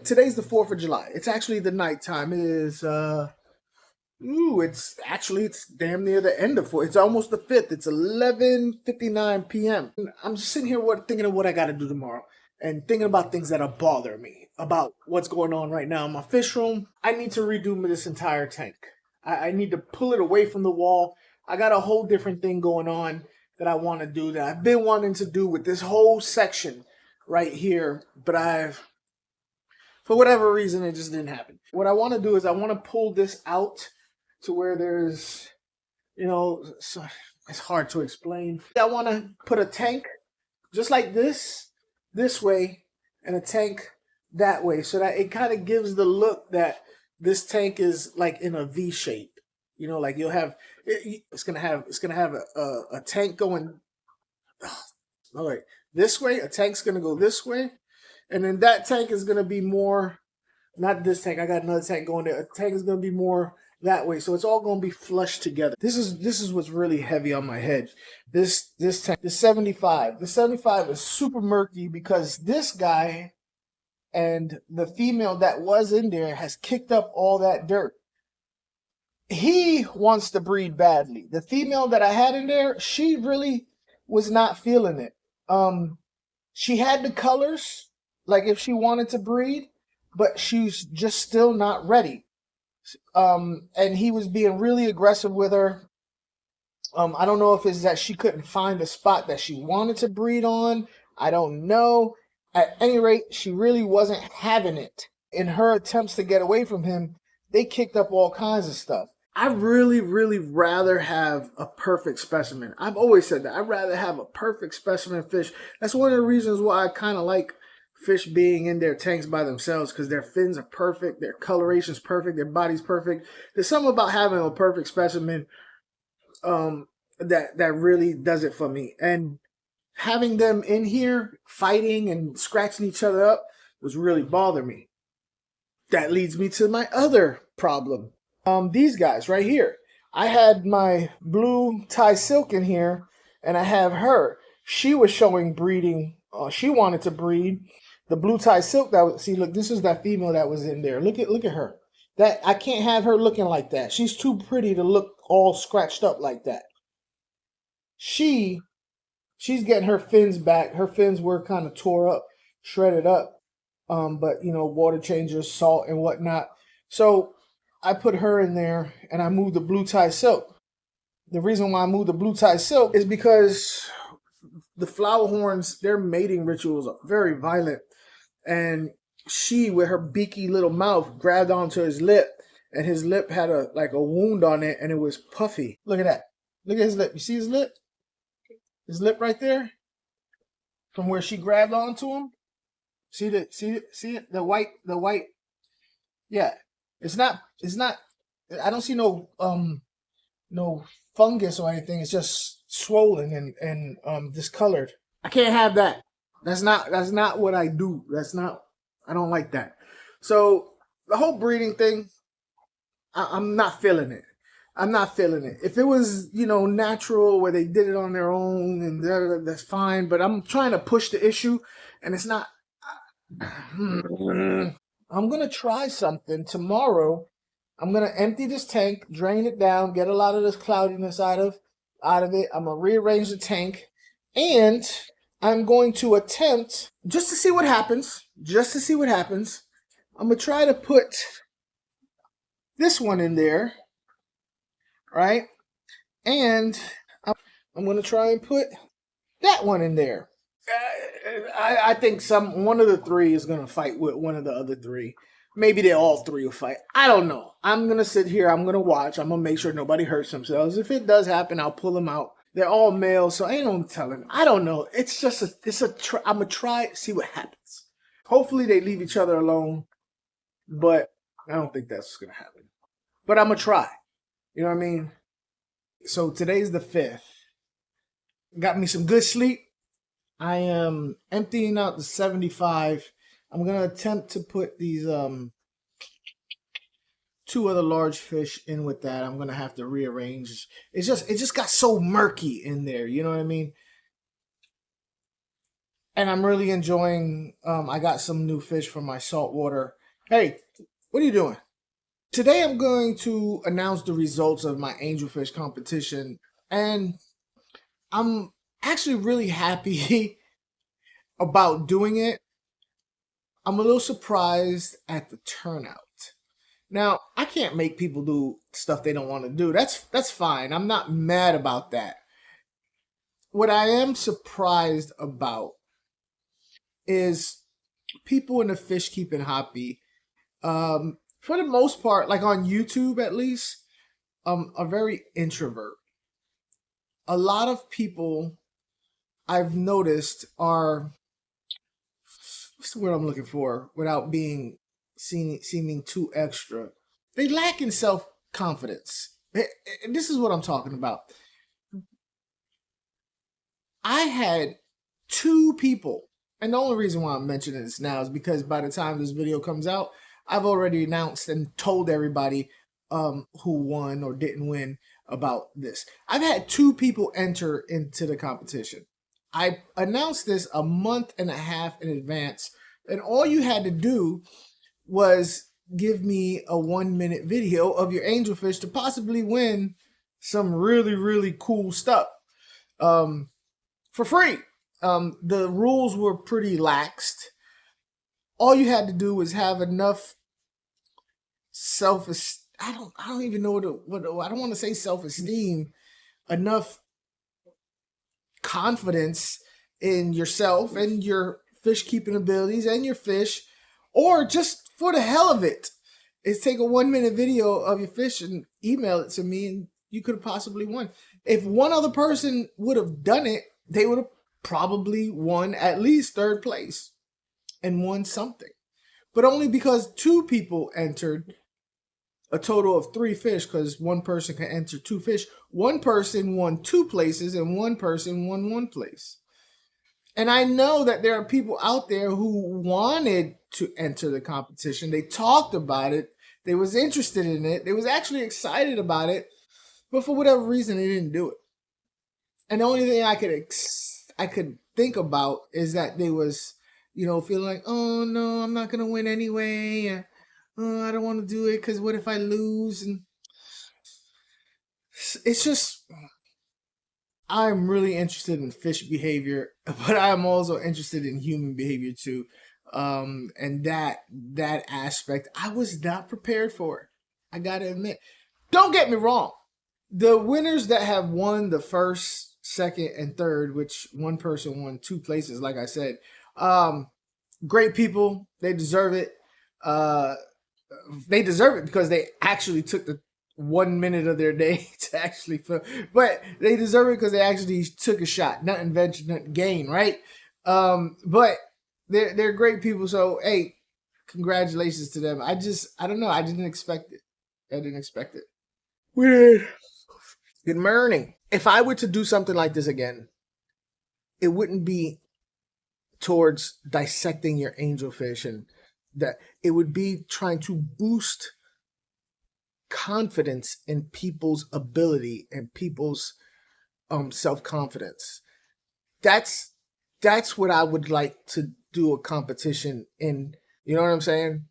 today's the 4th of July. It's actually the nighttime. It is it's damn near the end of 4. It's almost the 5th. It's 11:59 p.m. I'm just sitting here thinking of what I got to do tomorrow and thinking about things that are bothering me about what's going on right now in my fish room. I need to redo this entire tank. I need to pull it away from the wall. I got a whole different thing going on that I want to do that I've been wanting to do with this whole section right here, but for whatever reason, it just didn't happen. What I want to do is I want to pull this out to where there's, so it's hard to explain. I want to put a tank just like this way, and a tank that way, so that it kind of gives the look that this tank is like in a V shape. Like you'll have it's gonna have a tank going all right this way. A tank's gonna go this way, and then that tank is gonna be more, not this tank. I got another tank going there. A tank is gonna be more that way, so it's all gonna be flushed together. This is what's really heavy on my head. This tank, the 75. The 75 is super murky because this guy and the female that was in there has kicked up all that dirt. He wants to breed badly. The female that I had in there, she really was not feeling it. She had the colors, like if she wanted to breed, but she's just still not ready. And he was being really aggressive with her. I don't know if it's that she couldn't find a spot that she wanted to breed on. I don't know. At any rate, she really wasn't having it. In her attempts to get away from him, they kicked up all kinds of stuff. I really, really rather have a perfect specimen. I've always said that. I'd rather have a perfect specimen fish. That's one of the reasons why I kind of like fish being in their tanks by themselves, because their fins are perfect, their coloration's perfect, their body's perfect. There's something about having a perfect specimen that really does it for me. And having them in here fighting and scratching each other up was really bothering me. That leads me to my other problem. These guys right here. I had my blue Thai silk in here, and I have her. She was showing breeding. She wanted to breed. The blue Thai silk, look, this is that female that was in there. Look at her. That I can't have her looking like that. She's too pretty to look all scratched up like that. She's getting her fins back. Her fins were kind of tore up, shredded up. But water changes, salt and whatnot. So I put her in there and I moved the blue Thai silk. The reason why I moved the blue Thai silk is because the flower horns, their mating rituals are very violent. And she, with her beaky little mouth, grabbed onto his lip, and his lip had a wound on it, and it was puffy. Look at that. Look at his lip. You see his lip? His lip right there? From where she grabbed onto him? See it? The white. Yeah. It's not, I don't see no fungus or anything. It's just swollen and discolored. I can't have that. That's not what I do. I don't like that. So the whole breeding thing, I'm not feeling it. I'm not feeling it. If it was, natural where they did it on their own, and that's fine. But I'm trying to push the issue, and it's not. I'm going to try something tomorrow. I'm going to empty this tank, drain it down, get a lot of this cloudiness out of it. I'm going to rearrange the tank, and I'm going to attempt, just to see what happens, I'm going to try to put this one in there, right? And I'm going to try and put that one in there. I think one of the three is going to fight with one of the other three. Maybe they all three will fight. I don't know. I'm going to sit here. I'm going to watch. I'm going to make sure nobody hurts themselves. If it does happen, I'll pull them out. They're all male, so ain't no telling. I don't know. It's just I'm going to try, see what happens. Hopefully they leave each other alone, but I don't think that's going to happen. But I'm going to try. You know what I mean? So today's the 5th. Got me some good sleep. I am emptying out the 75. I'm going to attempt to put these 2 other large fish in with that. I'm going to have to rearrange. It just got so murky in there. You know what I mean? and I'm really enjoying. I got some new fish from my saltwater. Hey, what are you doing? Today I'm going to announce the results of my angelfish competition, and I'm actually really happy about doing it. I'm a little surprised at the turnout. Now, I can't make people do stuff they don't want to do. That's fine. I'm not mad about that. What I am surprised about is people in the fish keeping hobby, for the most part, like on YouTube at least, are very introvert. A lot of people I've noticed are, what's the word I'm looking for without being seeming too extra. They lack in self confidence. This is what I'm talking about. I had two people, and the only reason why I'm mentioning this now is because by the time this video comes out, I've already announced and told everybody who won or didn't win about this. I've had two people enter into the competition. I announced this a month and a half in advance, and all you had to do was give me a 1-minute video of your angelfish to possibly win some really, really cool stuff for free. The rules were pretty laxed. All you had to do was have enough I don't even know what I don't want to say self-esteem, enough confidence in yourself and your fish keeping abilities and your fish, or just for the hell of it, is take a 1-minute video of your fish and email it to me, and you could have possibly won. If one other person would have done it, they would have probably won at least third place and won something. But only because two people entered, a total of 3 fish, because one person can enter 2 fish. One person won 2 places and one person won 1 place. And I know that there are people out there who wanted to enter the competition. They talked about it. They was interested in it. They was actually excited about it. But for whatever reason, they didn't do it. And the only thing I could think about is that they was, feeling like, oh no, I'm not gonna win anyway. Oh, I don't want to do it because what if I lose? And it's just, I'm really interested in fish behavior, but I'm also interested in human behavior too. And that aspect, I was not prepared for. I gotta admit. Don't get me wrong. The winners that have won the first, second, and third, which one person won 2 places, like I said, great people. They deserve it. They deserve it because they actually took the 1 minute of their day to actually film. But they deserve it because they actually took a shot. Nothing venture, nothing gain, right? But they're great people. So, hey, congratulations to them. I don't know. I didn't expect it. Weird. Good morning. If I were to do something like this again, it wouldn't be towards dissecting your angelfish, and that it would be trying to boost confidence in people's ability and people's self-confidence. That's what I would like to do a competition in. You know what I'm saying?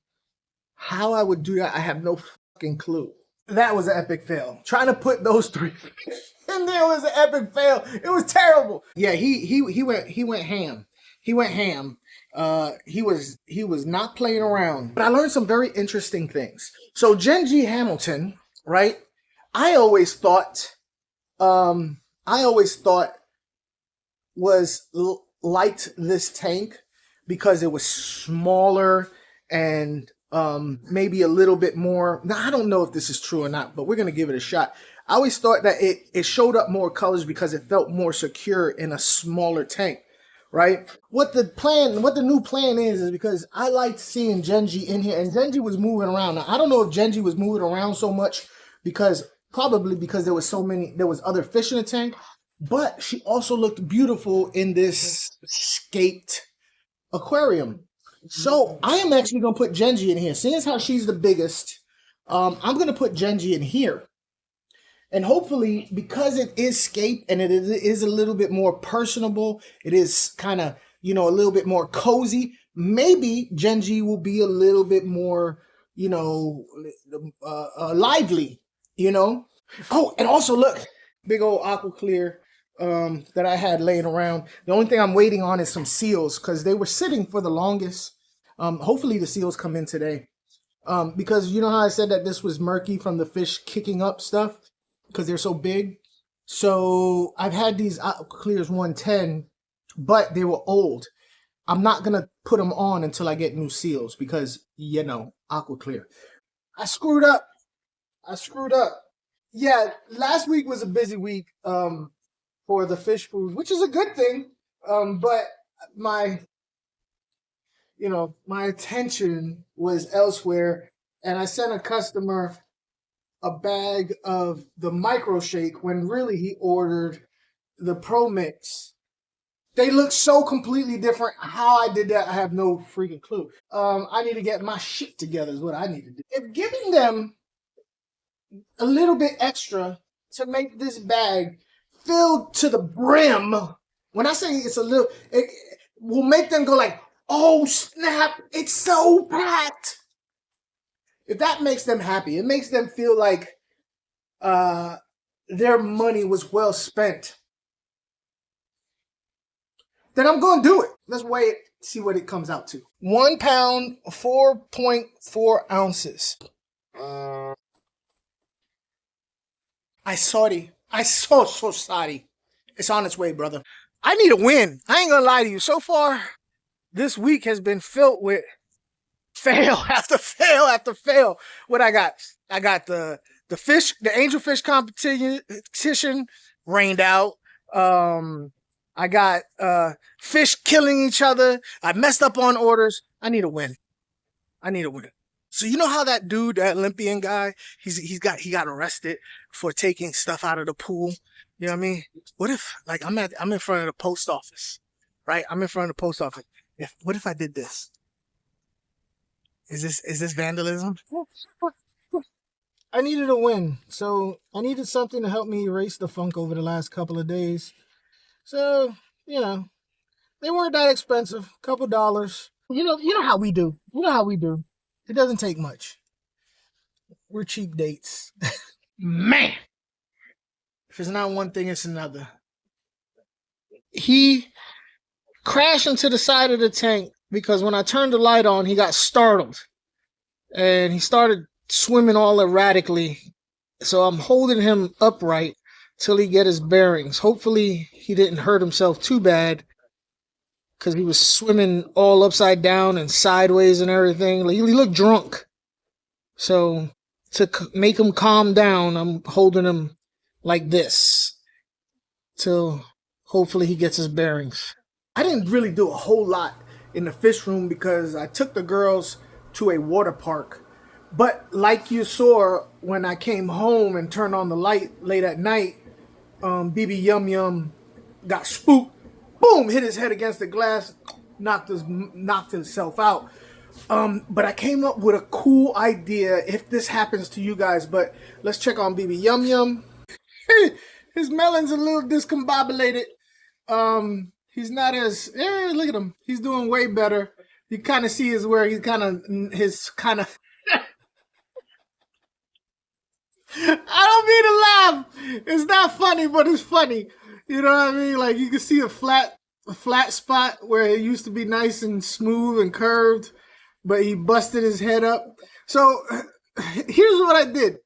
How I would do that, I have no fucking clue. That was an epic fail. Trying to put those 3 in there was an epic fail. It was terrible. Yeah, he went ham. He went ham. He was not playing around. But I learned some very interesting things. So Jen G. Hamilton, right? I always thought liked this tank because it was smaller and maybe a little bit more. Now I don't know if this is true or not, but we're gonna give it a shot. I always thought that it showed up more colors because it felt more secure in a smaller tank. Right? What the new plan is because I liked seeing Genji in here, and Genji was moving around. Now, I don't know if Genji was moving around so much probably because there was other fish in the tank, but she also looked beautiful in this scaped aquarium. So I am actually going to put Genji in here. Seeing as how she's the biggest, I'm going to put Genji in here. And hopefully, because it is scaped and it is a little bit more personable, it is kind of a little bit more cozy. Maybe Genji will be a little bit more, lively, Oh, and also look, big old Aqua Clear that I had laying around. The only thing I'm waiting on is some seals because they were sitting for the longest. Hopefully the seals come in today. Because you know how I said that this was murky from the fish kicking up stuff because they're so big. So I've had these Aqua Clears 110, but they were old. I'm not gonna put them on until I get new seals because Aqua Clear. I screwed up. I screwed up. Yeah, last week was a busy week for the fish food, which is a good thing. But my my attention was elsewhere, and I sent a customer a bag of the micro shake when really he ordered the Pro Mix. They look so completely different. How I did that, I have no freaking clue. I need to get my shit together is what I need to do. If giving them a little bit extra to make this bag filled to the brim, when I say it's a little, it will make them go like, oh snap, it's so packed. If that makes them happy, it makes them feel like their money was well spent, then I'm going to do it. Let's weigh it, see what it comes out to. 1 pound, 4.4 ounces. I so sorry. It's on its way, brother. I need a win. I ain't gonna lie to you. So far, this week has been filled with fail after fail after fail. What I got? I got the angelfish competition rained out. I got fish killing each other. I messed up on orders. I need a win. So you know how that dude, that Olympian guy, he got arrested for taking stuff out of the pool. You know what I mean? What if I'm in front of the post office, right? I'm in front of the post office. What if I did this? Is this vandalism? I needed a win, so I needed something to help me erase the funk over the last couple of days. So they weren't that expensive, couple dollars. You know how we do. It doesn't take much. We're cheap dates. Man! If it's not one thing, it's another. He crashed into the side of the tank because when I turned the light on, he got startled. And he started swimming all erratically. So I'm holding him upright till he get his bearings. Hopefully he didn't hurt himself too bad because he was swimming all upside down and sideways and everything. He looked drunk. So to make him calm down, I'm holding him like this till hopefully he gets his bearings. I didn't really do a whole lot in the fish room because I took the girls to a water park. But like you saw when I came home and turned on the light late at night, BB Yum Yum got spooked. Boom! Hit his head against the glass, knocked himself out. But I came up with a cool idea if this happens to you guys. But let's check on BB Yum Yum. His melon's a little discombobulated. He's not as look at him. He's doing way better. You kind of see his I don't mean to laugh. It's not funny, but it's funny. You know what I mean? Like you can see a flat spot where it used to be nice and smooth and curved, but he busted his head up. So here's what I did.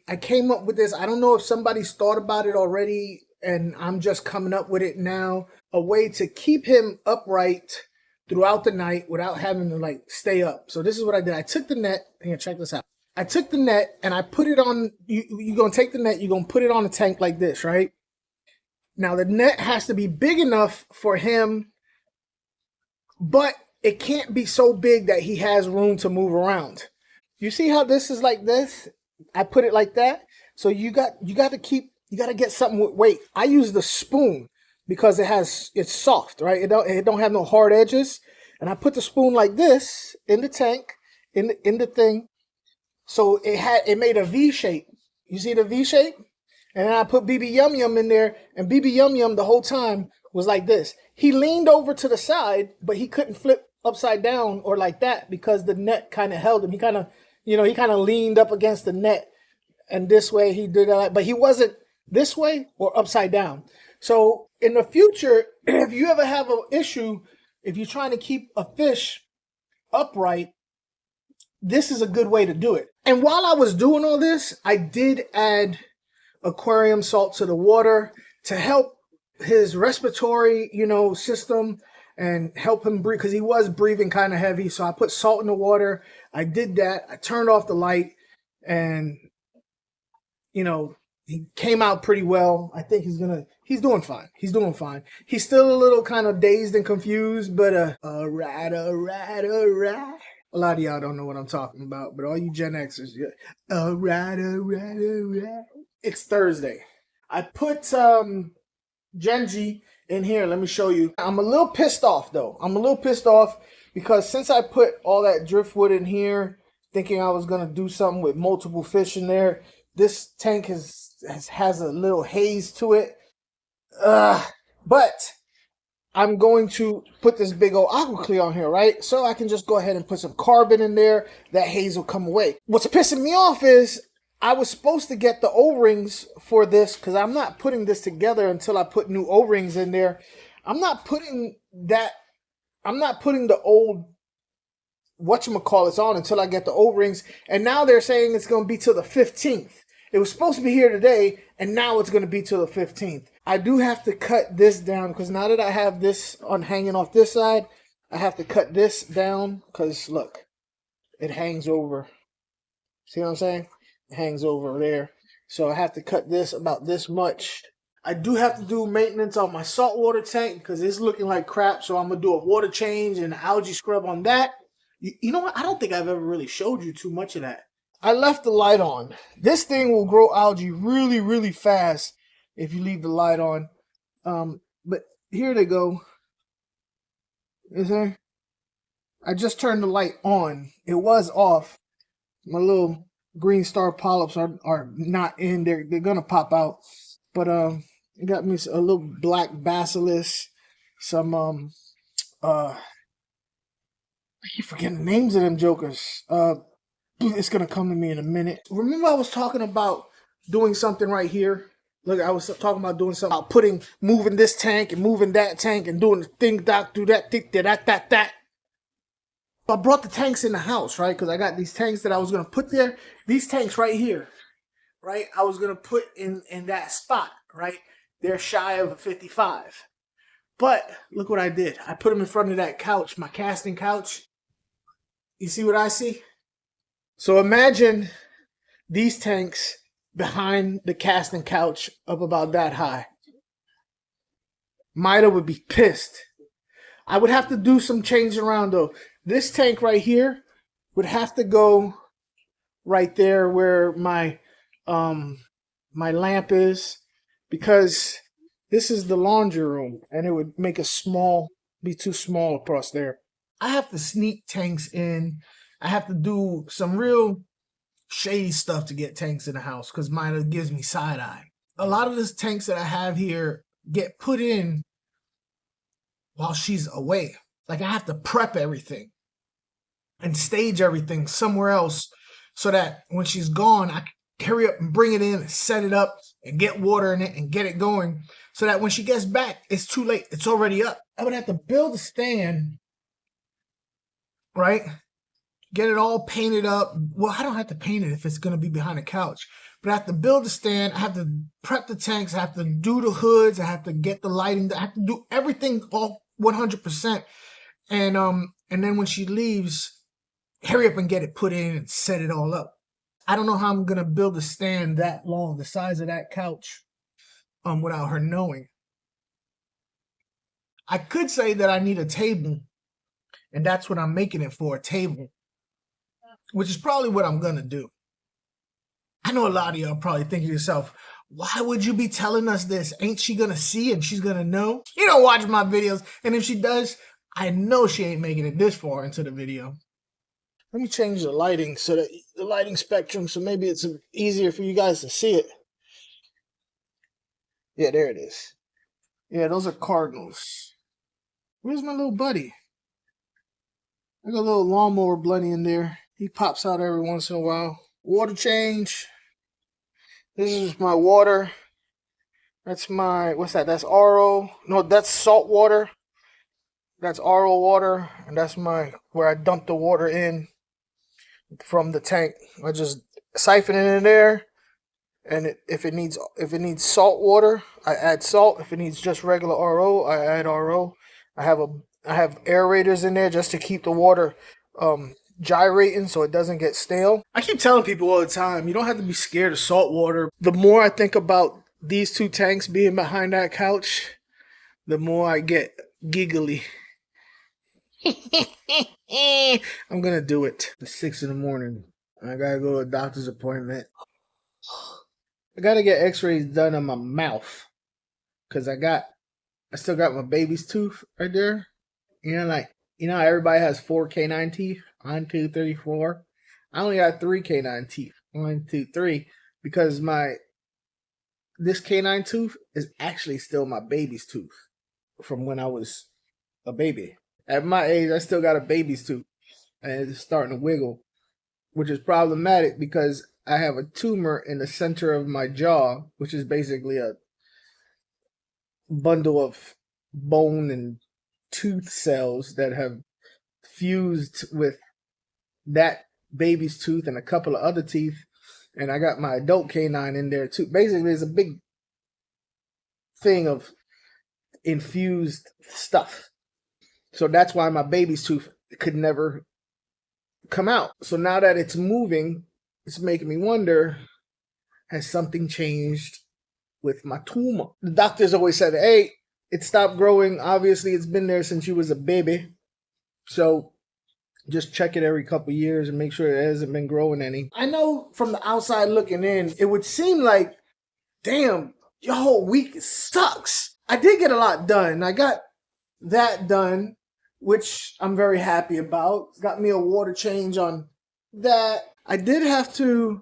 I came up with this. I don't know if somebody's thought about it already, and I'm just coming up with it now. A way to keep him upright throughout the night without having to stay up. So this is what I did. I took the net. Here, check this out. I took the net and I put it on. You're going to take the net. You're going to put it on a tank like this, right? Now the net has to be big enough for him, but it can't be so big that he has room to move around. You see how this is like this? I put it like that. So you got to get something with weight. I use the spoon because it's soft, right? It don't have no hard edges. And I put the spoon like this in the tank, in the thing. So it made a V shape. You see the V shape? And then I put BB Yum Yum in there, and BB Yum Yum the whole time was like this. He leaned over to the side, but he couldn't flip upside down or like that because the net kind of held him. He kind of, he kind of leaned up against the net, and this way he did that, but he wasn't this way or upside down. So in the future, if you ever have an issue, if you're trying to keep a fish upright, this is a good way to do it. And while I was doing all this, I did add aquarium salt to the water to help his respiratory, system and help him breathe, because he was breathing kind of heavy. So I put salt in the water. I did that. I turned off the light, and he came out pretty well. I think he's doing fine. He's doing fine. He's still a little kind of dazed and confused, but all right. A lot of y'all don't know what I'm talking about, but all you Gen Xers, all right. It's Thursday. I put Genji in here. Let me show you. I'm a little pissed off, though. I'm a little pissed off because since I put all that driftwood in here, thinking I was going to do something with multiple fish in there, this tank has a little haze to it. But I'm going to put this big old Aqua Clear on here, right? So I can just go ahead and put some carbon in there. That haze will come away. What's pissing me off is I was supposed to get the O-rings for this because I'm not putting this together until I put new O-rings in there. I'm not putting the old whatchamacallits on until I get the O-rings. And now they're saying it's going to be till the 15th. It was supposed to be here today, and now it's going to be till the 15th. I do have to cut this down because now that I have this on hanging off this side, I have to cut this down because, look, it hangs over. See what I'm saying? It hangs over there. So I have to cut this about this much. I do have to do maintenance on my saltwater tank because it's looking like crap, so I'm going to do a water change and an algae scrub on that. You know what? I don't think I've ever really showed you too much of that. I left the light on. This thing will grow algae really, really fast if you leave the light on. But here they go. Is there? I just turned the light on. It was off. My little green star polyps are not in. They're gonna pop out. But it got me a little black bacillus. Some I keep forgetting the names of them jokers. It's going to come to me in a minute. Remember I was talking about doing something right here? Look, I was talking about doing something about moving this tank and moving that tank and doing the thing, do that, that. I brought the tanks in the house, right? Because I got these tanks that I was going to put there. These tanks right here, right? I was going to put in that spot, right? They're shy of a 55. But look what I did. I put them in front of that couch, my casting couch. You see what I see? So imagine these tanks behind the casting couch up about that high. Mida would be pissed. I would have to do some changing around though. This tank right here would have to go right there where my lamp is, because this is the laundry room and it would make be too small across there. I have to sneak tanks in. I have to do some real shady stuff to get tanks in the house because mine gives me side eye. A lot of the tanks that I have here get put in while she's away. Like I have to prep everything and stage everything somewhere else so that when she's gone, I can hurry up and bring it in and set it up and get water in it and get it going so that when she gets back, it's too late. It's already up. I would have to build a stand, right? Get it all painted up. Well, I don't have to paint it if it's going to be behind the couch. But I have to build the stand. I have to prep the tanks. I have to do the hoods. I have to get the lighting. I have to do everything all 100%. And then when she leaves, hurry up and get it put in and set it all up. I don't know how I'm going to build a stand that long, the size of that couch, without her knowing. I could say that I need a table, and that's what I'm making it for, a table. Which is probably what I'm going to do. I know a lot of y'all probably thinking to yourself, why would you be telling us this? Ain't she going to see and she's going to know? You don't watch my videos. And if she does, I know she ain't making it this far into the video. Let me change the lighting so that the lighting spectrum, so maybe it's easier for you guys to see it. Yeah, there it is. Yeah, those are cardinals. Where's my little buddy? I got a little lawnmower bloody in there. He pops out every once in a while. Water change. This is my water. That's my, what's that? That's RO. No, that's salt water. That's RO water. And that's my, where I dump the water in from the tank. I just siphon it in there. And if it needs salt water, I add salt. If it needs just regular RO, I add RO. I have aerators in there just to keep the water gyrating so it doesn't get stale. I keep telling people all the time, you don't have to be scared of salt water. The more I think about these two tanks being behind that couch, the more I get giggly. I'm gonna do it. It's 6 in the morning. I gotta go to a doctor's appointment. I gotta get x-rays done on my mouth. Cause I still got my baby's tooth right there. You know how everybody has 4 canine teeth? 1, 2, 3, 4. I only got 3 canine teeth. 1, 2, 3. Because this canine tooth is actually still my baby's tooth from when I was a baby. At my age, I still got a baby's tooth. And it's starting to wiggle, which is problematic because I have a tumor in the center of my jaw, which is basically a bundle of bone and tooth cells that have fused with that baby's tooth and a couple of other teeth. And I got my adult canine in there too. Basically, it's a big thing of infused stuff. So that's why my baby's tooth could never come out. So now that it's moving, it's making me wonder, has something changed with my tumor? The doctors always said, hey, it stopped growing. Obviously, it's been there since you was a baby. So just check it every couple years and make sure it hasn't been growing any. I know from the outside looking in, it would seem like, damn, your whole week sucks. I did get a lot done. I got that done, which I'm very happy about. Got me a water change on that. I did have to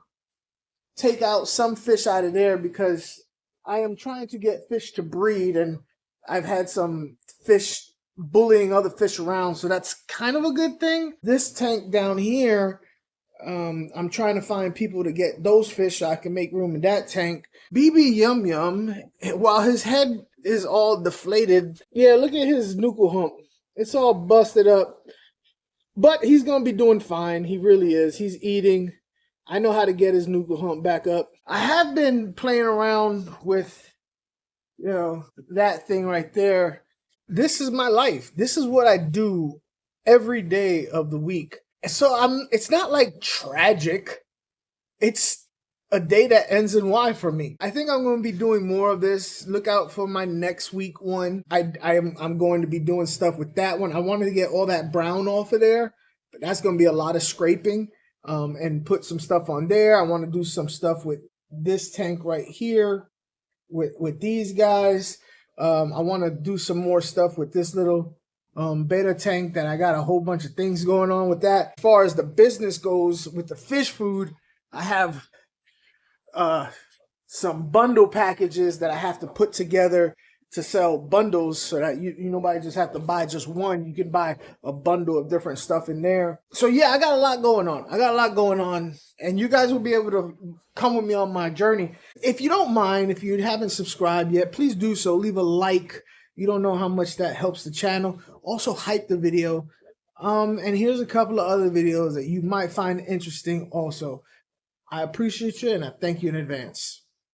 take out some fish out of there because I am trying to get fish to breed, and I've had some fish bullying other fish around, so that's kind of a good thing. This tank down here, I'm trying to find people to get those fish so I can make room in that tank. BB Yum Yum, while his head is all deflated, yeah, look at his nuchal hump. It's all busted up, but he's going to be doing fine. He really is. He's eating. I know how to get his nuchal hump back up. I have been playing around with, that thing right there. This is my life. This is what I do every day of the week. So it's not like tragic. It's a day that ends in Y for me. I think I'm going to be doing more of this. Look out for my next week one. I'm going to be doing stuff with that one. I wanted to get all that brown off of there, but that's going to be a lot of scraping and put some stuff on there. I want to do some stuff with this tank right here with these guys. I want to do some more stuff with this little beta tank that I got a whole bunch of things going on with that. As far as the business goes with the fish food, I have some bundle packages that I have to put together to sell bundles so that you nobody just have to buy just one. You can buy a bundle of different stuff in there. So yeah, I got a lot going on. And you guys will be able to come with me on my journey. If you don't mind, if you haven't subscribed yet, please do so. Leave a like. You don't know how much that helps the channel. Also hype the video. And here's a couple of other videos that you might find interesting also. I appreciate you and I thank you in advance.